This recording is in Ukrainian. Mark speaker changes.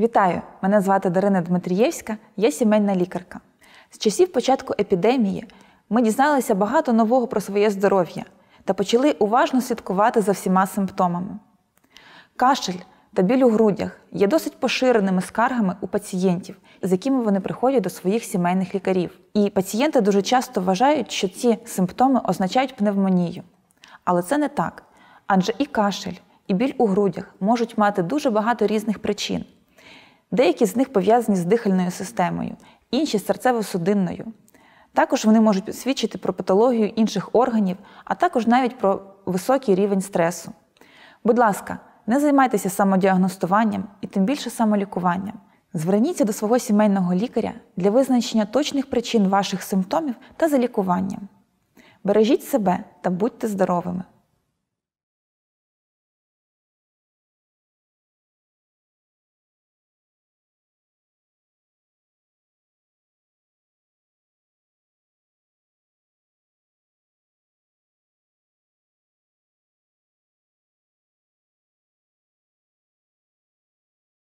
Speaker 1: Вітаю! Мене звати Дарина Дмитрієвська, я сімейна лікарка. З часів початку епідемії ми дізналися багато нового про своє здоров'я та почали уважно слідкувати за всіма симптомами. Кашель та біль у грудях є досить поширеними скаргами у пацієнтів, з якими вони приходять до своїх сімейних лікарів. І пацієнти дуже часто вважають, що ці симптоми означають пневмонію. Але це не так, адже і кашель, і біль у грудях можуть мати дуже багато різних причин. Деякі з них пов'язані з дихальною системою, інші з серцево-судинною. Також вони можуть свідчити про патологію інших органів, а також навіть про високий рівень стресу. Будь ласка, не займайтеся самодіагностуванням і тим більше самолікуванням. Зверніться до свого сімейного лікаря для визначення точних причин ваших симптомів та за лікуванням. Бережіть себе та будьте здоровими!